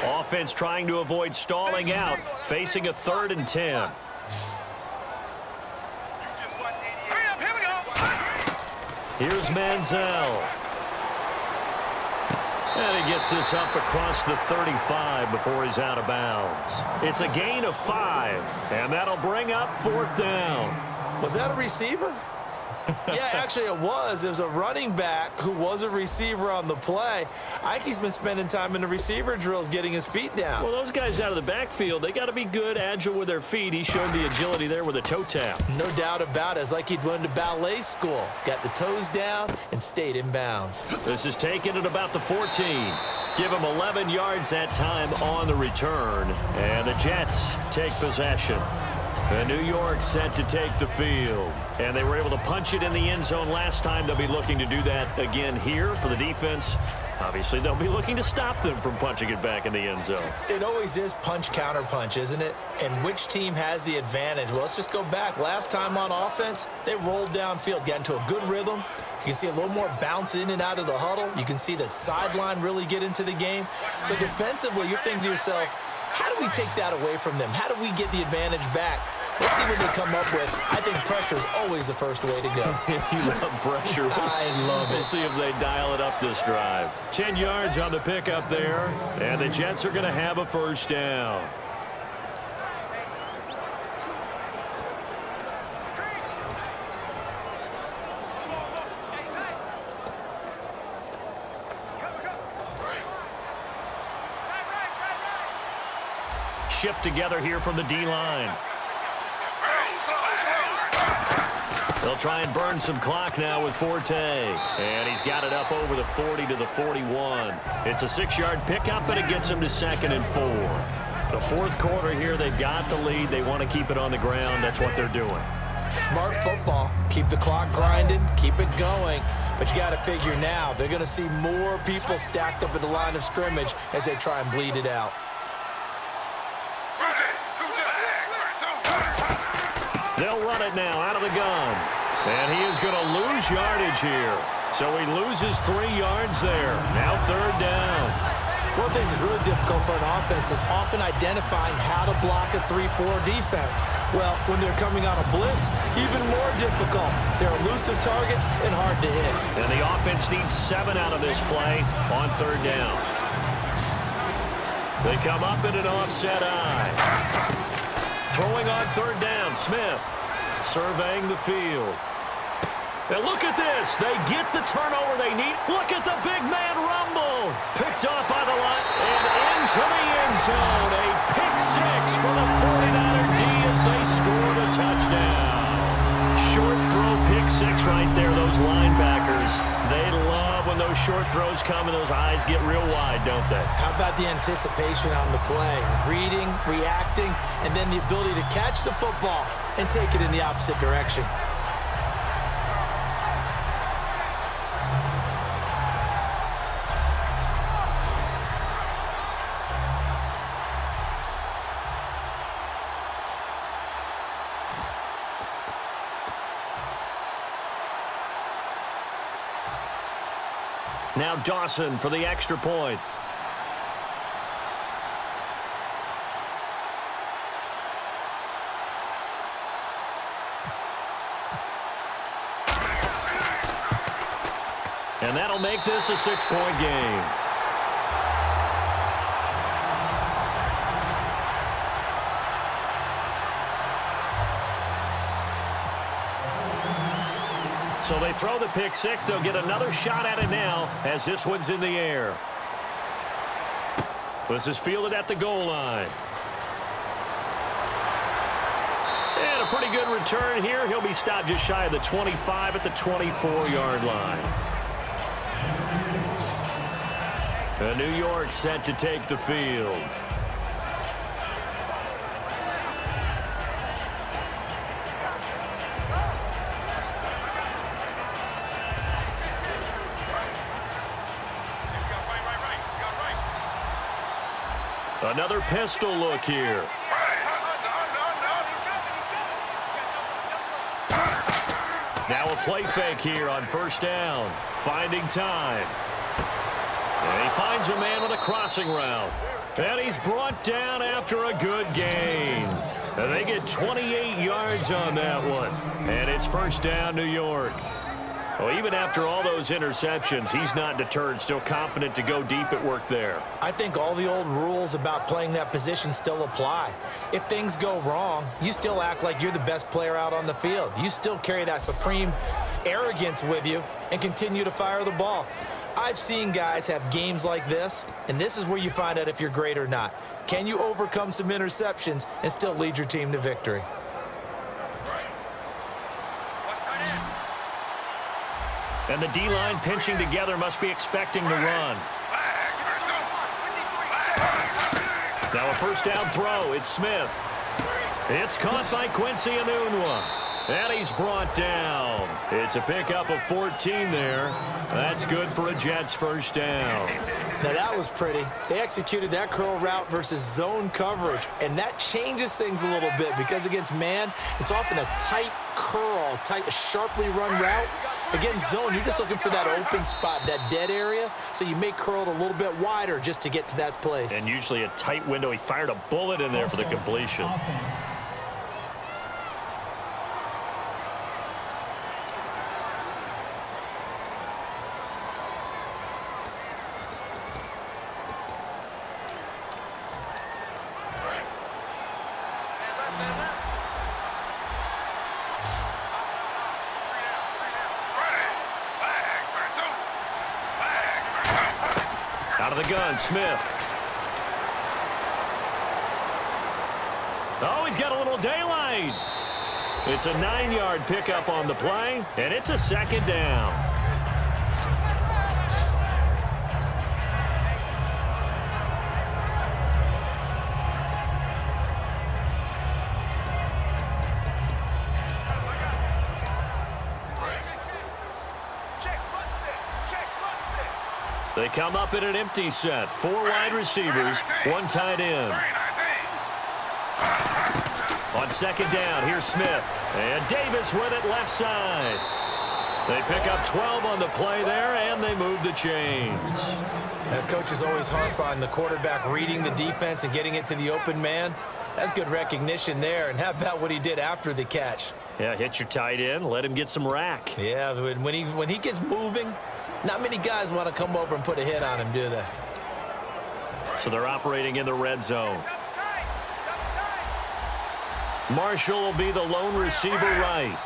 Offense trying to avoid stalling out, facing a 3rd and 10. Here's Manziel. And he gets this up across the 35 before he's out of bounds. It's a gain of 5, and that'll bring up 4th down. Was that a receiver? Yeah, actually it was. It was a running back who was a receiver on the play. I think he's been spending time in the receiver drills getting his feet down. Well, those guys out of the backfield, they got to be good, agile with their feet. He showed the agility there with a toe tap. No doubt about it. It's like he'd went to ballet school. Got the toes down and stayed in bounds. This is taken at about the 14. Give him 11 yards that time on the return. And the Jets take possession. And New York set to take the field. And they were able to punch it in the end zone last time. They'll be looking to do that again here for the defense. Obviously, they'll be looking to stop them from punching it back in the end zone. It always is punch-counter-punch, isn't it? And which team has the advantage? Well, let's just go back. Last time on offense, they rolled downfield, got into a good rhythm. You can see a little more bounce in and out of the huddle. You can see the sideline really get into the game. So defensively, you're thinking to yourself, how do we take that away from them? How do we get the advantage back? Let's see what they come up with. I think pressure is always the first way to go. If you love pressure, I love it. We'll see if they dial it up this drive. 10 yards on the pickup there, and the Jets are going to have a 1st down. Shift together here from the D-line. They'll try and burn some clock now with Forte. And he's got it up over the 40 to the 41. It's a 6-yard pickup, and it gets him to 2nd and 4. The 4th quarter here, they've got the lead. They want to keep it on the ground. That's what they're doing. Smart football. Keep the clock grinding. Keep it going. But you got to figure now, they're going to see more people stacked up at the line of scrimmage as they try and bleed it out. They'll run it now out of the gun. And he is going to lose yardage here. So he loses 3 yards there. Now 3rd down. One of the things that's really difficult for an offense is often identifying how to block a 3-4 defense. Well, when they're coming on a blitz, even more difficult. They're elusive targets and hard to hit. And the offense needs 7 out of this play on 3rd down. They come up in an offset eye. Throwing on 3rd down, Smith surveying the field. And look at this. They get the turnover they need. Look at the big man rumble. Picked off by the line and into the end zone. A pick 6 for the 49er D as they scored a touchdown. Short throw pick 6 right there. Those linebackers, they love when those short throws come and those eyes get real wide, don't they? How about the anticipation on the play? Reading, reacting, and then the ability to catch the football and take it in the opposite direction. Now Dawson for the extra point. And that'll make this a 6-point game. So they throw the pick 6. They'll get another shot at it now as this one's in the air. This is fielded at the goal line. And a pretty good return here. He'll be stopped just shy of the 25 at the 24-yard line. And New York set to take the field. Another pistol look here. Now a play fake here on 1st down. Finding time. And he finds a man with a crossing route. And he's brought down after a good gain. And they get 28 yards on that one. And it's first down, New York. Well, even after all those interceptions, he's not deterred, still confident to go deep at work there. I think all the old rules about playing that position still apply. If things go wrong, you still act like you're the best player out on the field. You still carry that supreme arrogance with you and continue to fire the ball. I've seen guys have games like this, and this is where you find out if you're great or not. Can you overcome some interceptions and still lead your team to victory? And the D-line pinching together must be expecting to run. Now a first down throw. It's Smith. It's caught by Quincy Enunwa. And he's brought down. It's a pickup of 14 there. That's good for a Jets first down. Now that was pretty. They executed that curl route versus zone coverage, and that changes things a little bit because against man, it's often a tight curl, tight, sharply run route. Against zone, you're just looking for that open spot, that dead area, so you may curl it a little bit wider just to get to that place. And usually a tight window. He fired a bullet in there for the completion. Offense. Out of the gun, Smith. Oh, he's got a little daylight. It's a 9-yard pickup on the play, and it's a second down. They come up in an empty set. 4 wide receivers, 1 tight end. On second down, here's Smith. And Davis with it left side. They pick up 12 on the play there, and they move the chains. Coaches always harp on the quarterback reading the defense and getting it to the open man. That's good recognition there. And how about what he did after the catch? Yeah, hit your tight end, let him get some rack. Yeah, when he gets moving, not many guys want to come over and put a hit on him, do they? So they're operating in the red zone. Marshall will be the lone receiver right.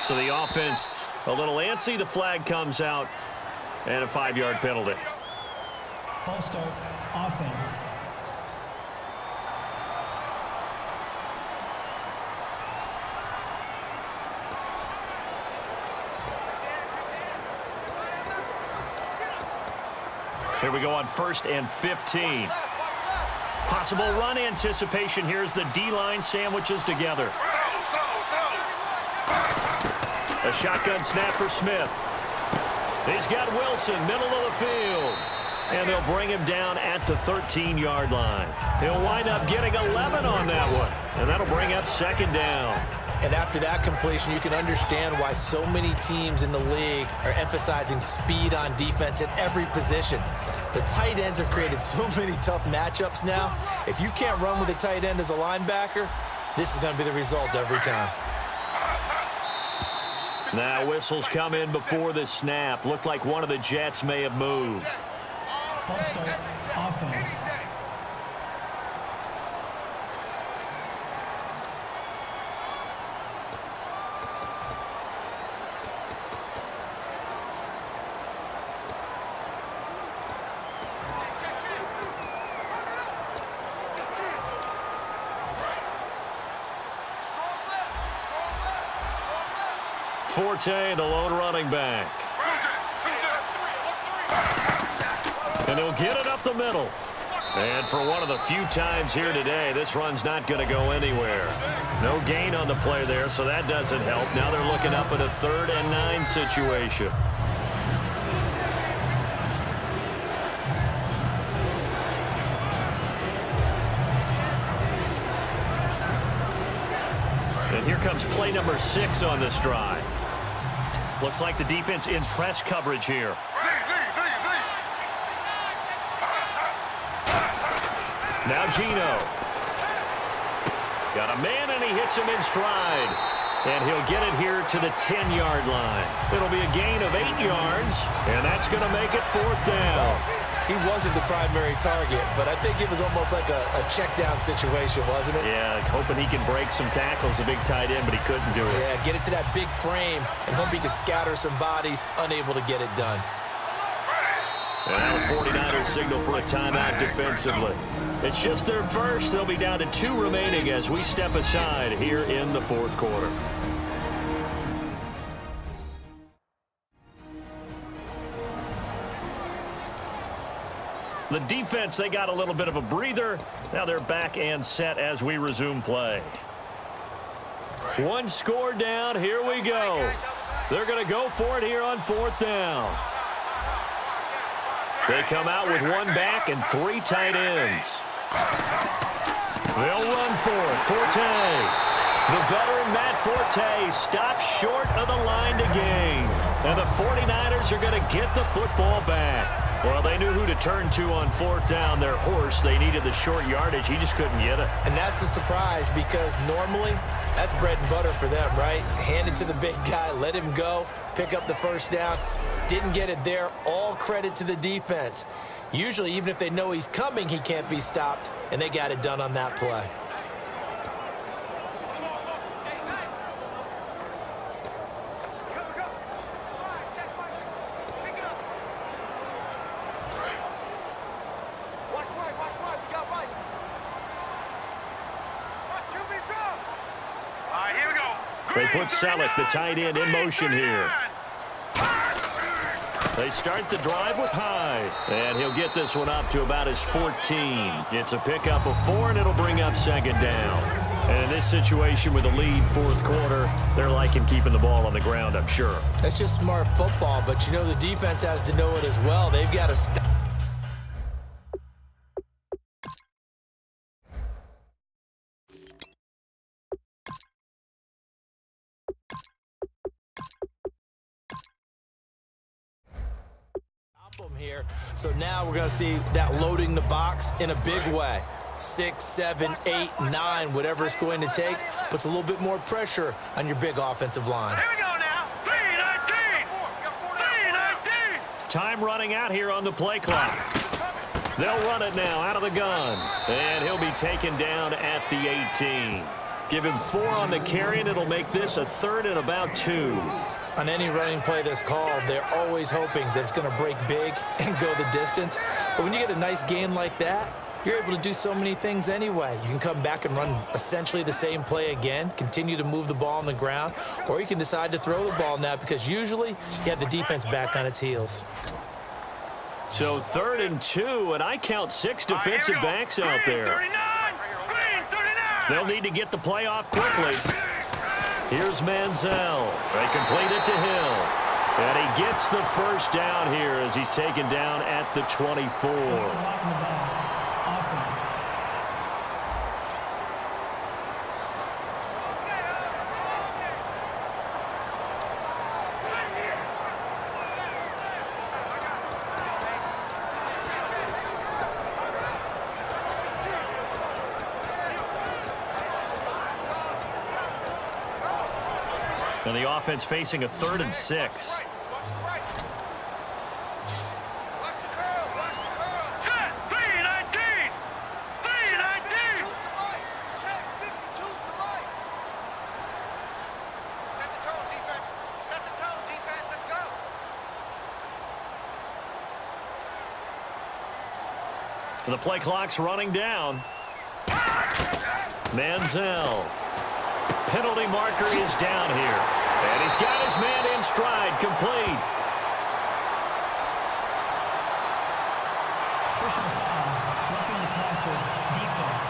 So the offense a little antsy. The flag comes out and a 5-yard penalty. False start. Offense. Here we go on 1st and 15. Possible run anticipation. Here's the D-line sandwiches together. A shotgun snap for Smith. He's got Wilson, middle of the field. And they'll bring him down at the 13-yard line. He'll wind up getting 11 on that one. And that'll bring up second down. And after that completion, you can understand why so many teams in the league are emphasizing speed on defense at every position. The tight ends have created so many tough matchups now. If you can't run with a tight end as a linebacker, this is going to be the result every time. Now whistles come in before the snap. Looked like one of the Jets may have moved. False start. Offense. Forte, the lone running back. And he'll get it up the middle. And for one of the few times here today, this run's not going to go anywhere. No gain on the play there, so that doesn't help. Now they're looking up at a 3rd and 9 situation. And here comes play number 6 on this drive. Looks like the defense in press coverage here. Now Gino. Got a man, and he hits him in stride. And he'll get it here to the 10-yard line. It'll be a gain of 8 yards, and that's going to make it 4th down. He wasn't the primary target, but I think it was almost like a check-down situation, wasn't it? Yeah, hoping he can break some tackles, a big tight end, but he couldn't do it. Yeah, get it to that big frame and hope he can scatter some bodies, unable to get it done. And now the 49ers signal for a timeout defensively. It's just their first. They'll be down to 2 remaining as we step aside here in the 4th quarter. The defense, they got a little bit of a breather. Now they're back and set as we resume play. 1 score down. Here we go. They're going to go for it here on 4th down. They come out with 1 back and 3 tight ends. They'll run for it. Forte. The veteran Matt Forte stops short of the line to gain. And the 49ers are going to get the football back. Well, they knew who to turn to on 4th down. Their horse, they needed the short yardage. He just couldn't get it. And that's the surprise, because normally that's bread and butter for them, right? Hand it to the big guy, let him go, pick up the 1st down. Didn't get it there. All credit to the defense. Usually, even if they know he's coming, he can't be stopped, and they got it done on that play. They put Selleck, the tight end, in motion here. They start the drive with Hyde. And he'll get this one up to about his 14. It's a pickup of 4, and it'll bring up 2nd down. And in this situation with a lead 4th quarter, they're liking keeping the ball on the ground, I'm sure. That's just smart football, but you know the defense has to know it as well. They've got to stop. Here. So now we're going to see that loading the box in a big way. 6, 7, 8, 9, whatever it's going to take, puts a little bit more pressure on your big offensive line. Here we go now. 3:19. 3:19. Time running out here on the play clock. They'll run it now out of the gun. And he'll be taken down at the 18. Give him 4 on the carry, and it'll make this a 3rd and about 2. On any running play that's called, they're always hoping that it's going to break big and go the distance. But when you get a nice gain like that, you're able to do so many things anyway. You can come back and run essentially the same play again, continue to move the ball on the ground, or you can decide to throw the ball now, because usually you have the defense back on its heels. So 3rd and 2, and I count 6 defensive backs out there. They'll need to get the play off quickly. Here's Manziel. They complete it to Hill. And he gets the 1st down here as he's taken down at the 24. And the offense facing a 3rd and 6. The play clock's running down. Manziel. Penalty marker is down here. And he's got his man in stride, complete. Personal foul, roughing the passer, defense.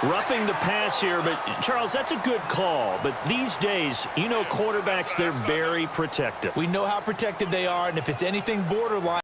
Roughing the pass here, but Charles, that's a good call. But these days, you know, quarterbacks, they're very protective. We know how protected they are, and if it's anything borderline,